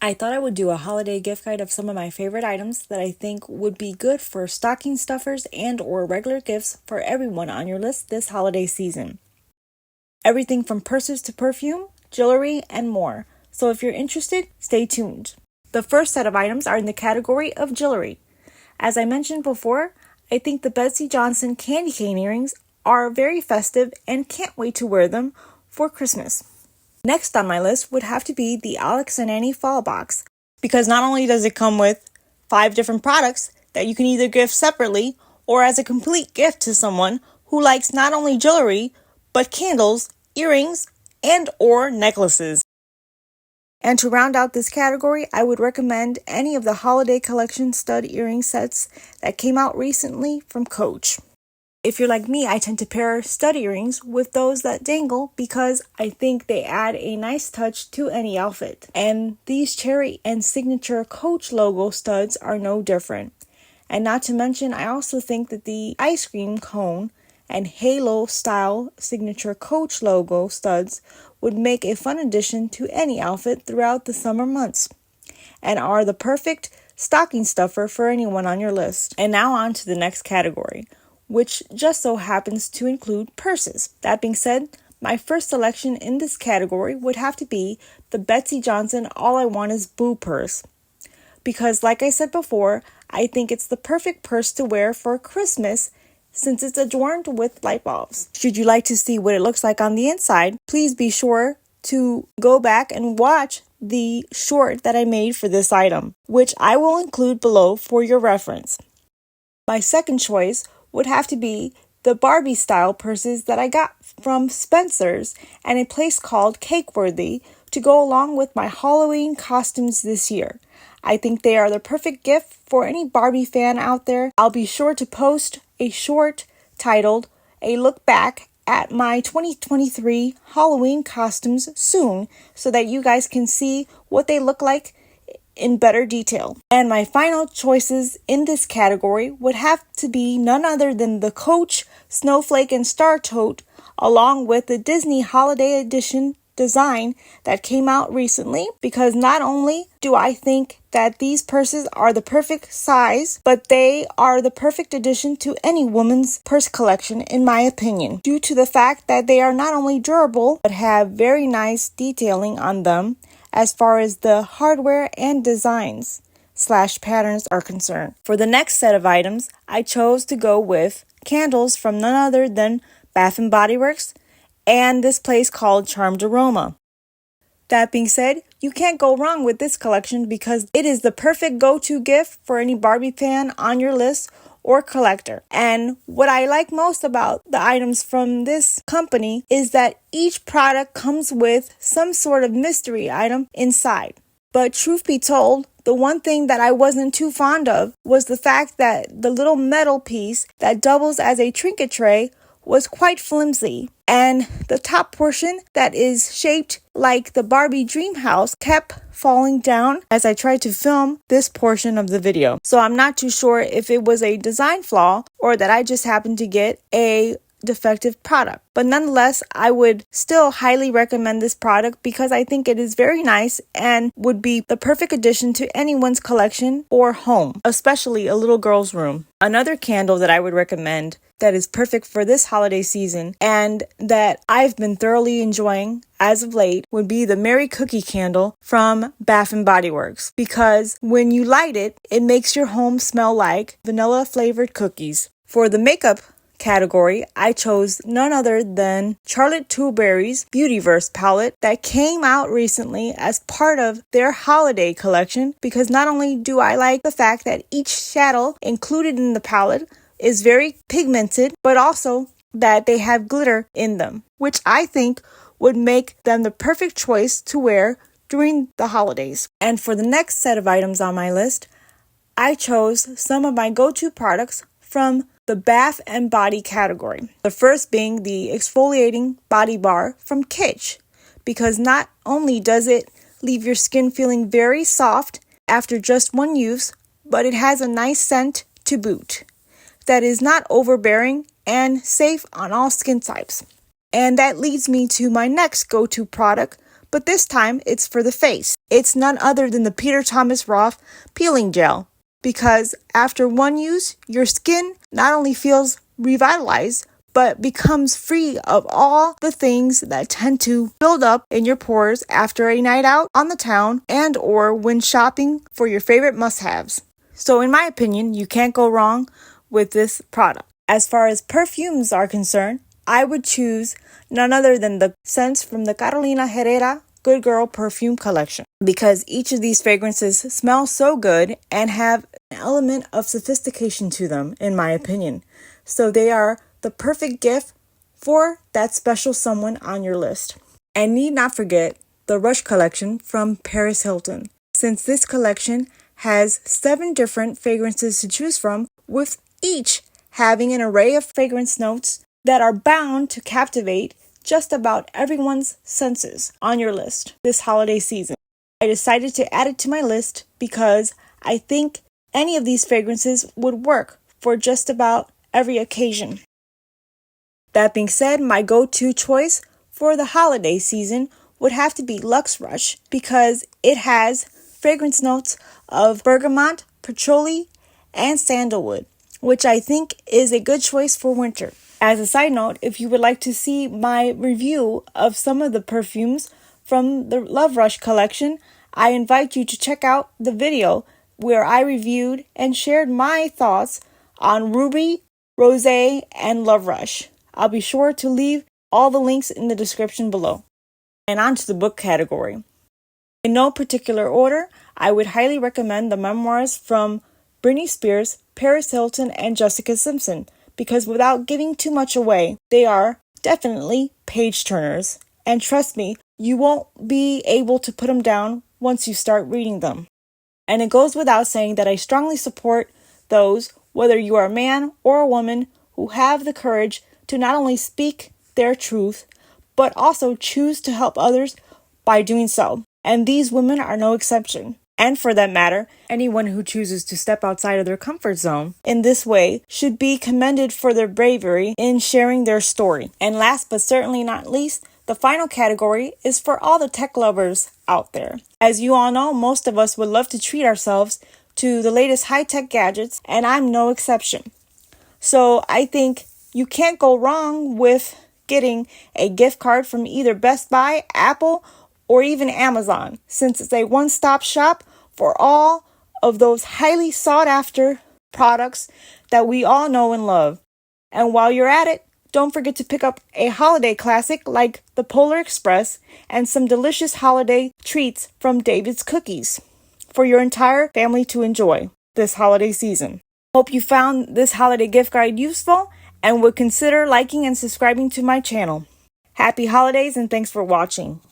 I thought I would do a holiday gift guide of some of my favorite items that I think would be good for stocking stuffers and or regular gifts for everyone on your list this holiday season. Everything from purses to perfume, jewelry, and more. So if you're interested, stay tuned. The first set of items are in the category of jewelry. As I mentioned before, I think the Betsey Johnson candy cane earrings are very festive and can't wait to wear them for Christmas. Next on my list would have to be the Alex and Annie Fall Box, because not only does it come with 5 different products that you can either gift separately or as a complete gift to someone who likes not only jewelry, but candles, earrings, and or necklaces. And to round out this category, I would recommend any of the holiday collection stud earring sets that came out recently from Coach. If you're like me, I tend to pair stud earrings with those that dangle because I think they add a nice touch to any outfit. And these cherry and signature Coach logo studs are no different. And not to mention, I also think that the ice cream cone and halo style signature Coach logo studs would make a fun addition to any outfit throughout the summer months and are the perfect stocking stuffer for anyone on your list. And now on to the next category, which just so happens to include purses. That being said, my first selection in this category would have to be the Betsey Johnson All I Want Is Boo purse. Because like I said before, I think it's the perfect purse to wear for Christmas since it's adorned with light bulbs. Should you like to see what it looks like on the inside, please be sure to go back and watch the short that I made for this item, which I will include below for your reference. My second choice would have to be the Barbie style purses that I got from Spencer's and a place called Cakeworthy to go along with my Halloween costumes this year. I think they are the perfect gift for any Barbie fan out there. I'll be sure to post a short titled A Look Back at my 2023 Halloween costumes soon so that you guys can see what they look like in better detail. And my final choices in this category would have to be none other than the Coach Snowflake and Star Tote along with the Disney Holiday Edition design that came out recently, because not only do I think that these purses are the perfect size, but they are the perfect addition to any woman's purse collection in my opinion, due to the fact that they are not only durable but have very nice detailing on them as far as the hardware and designs / patterns are concerned. For the next set of items, I chose to go with candles from none other than Bath & Body Works and this place called Charmed Aroma. That being said, you can't go wrong with this collection because it is the perfect go-to gift for any Barbie fan on your list or collector. And what I like most about the items from this company is that each product comes with some sort of mystery item inside. But truth be told, the one thing that I wasn't too fond of was the fact that the little metal piece that doubles as a trinket tray was quite flimsy, and the top portion that is shaped like the Barbie dream house kept falling down as I tried to film this portion of the video. So I'm not too sure if it was a design flaw or that I just happened to get a defective product. But nonetheless, I would still highly recommend this product because I think it is very nice and would be the perfect addition to anyone's collection or home, especially a little girl's room. Another candle that I would recommend that is perfect for this holiday season and that I've been thoroughly enjoying as of late would be the Merry Cookie candle from Bath & Body Works, because when you light it, it makes your home smell like vanilla flavored cookies. For the makeup category, I chose none other than Charlotte Tilbury's Beautyverse palette that came out recently as part of their holiday collection, because not only do I like the fact that each shadow included in the palette is very pigmented, but also that they have glitter in them, which I think would make them the perfect choice to wear during the holidays. And for the next set of items on my list, I chose some of my go-to products from the bath and body category. The first being the exfoliating body bar from Kitsch, because not only does it leave your skin feeling very soft after just one use, but it has a nice scent to boot that is not overbearing and safe on all skin types. And that leads me to my next go-to product but this time it's for the face. It's none other than the Peter Thomas Roth peeling gel, because after one use, your skin not only feels revitalized, but becomes free of all the things that tend to build up in your pores after a night out on the town and or when shopping for your favorite must-haves. So in my opinion, you can't go wrong with this product. As far as perfumes are concerned, I would choose none other than the scents from the Carolina Herrera Good Girl perfume collection, because each of these fragrances smell so good and have an element of sophistication to them, in my opinion. So they are the perfect gift for that special someone on your list. And need not forget the Rush collection from Paris Hilton, since this collection has 7 different fragrances to choose from, with each having an array of fragrance notes that are bound to captivate just about everyone's senses on your list this holiday season. I decided to add it to my list because I think any of these fragrances would work for just about every occasion. That being said, my go-to choice for the holiday season would have to be Luxe Rush, because it has fragrance notes of bergamot, patchouli, and sandalwood, which I think is a good choice for winter. As a side note, if you would like to see my review of some of the perfumes from the Love Rush collection, I invite you to check out the video where I reviewed and shared my thoughts on Ruby, Rosé, and Love Rush. I'll be sure to leave all the links in the description below. And on to the book category. In no particular order, I would highly recommend the memoirs from Britney Spears, Paris Hilton, and Jessica Simpson, because without giving too much away, they are definitely page turners. And trust me, you won't be able to put them down once you start reading them. And it goes without saying that I strongly support those, whether you are a man or a woman, who have the courage to not only speak their truth, but also choose to help others by doing so. And these women are no exception. And for that matter, anyone who chooses to step outside of their comfort zone in this way should be commended for their bravery in sharing their story. And last but certainly not least, the final category is for all the tech lovers out there. As you all know, most of us would love to treat ourselves to the latest high-tech gadgets, and I'm no exception. So I think you can't go wrong with getting a gift card from either Best Buy, Apple, or even Amazon, since it's a one-stop shop for all of those highly sought-after products that we all know and love. And while you're at it, don't forget to pick up a holiday classic like the Polar Express and some delicious holiday treats from David's Cookies for your entire family to enjoy this holiday season. Hope you found this holiday gift guide useful and would consider liking and subscribing to my channel. Happy holidays and thanks for watching.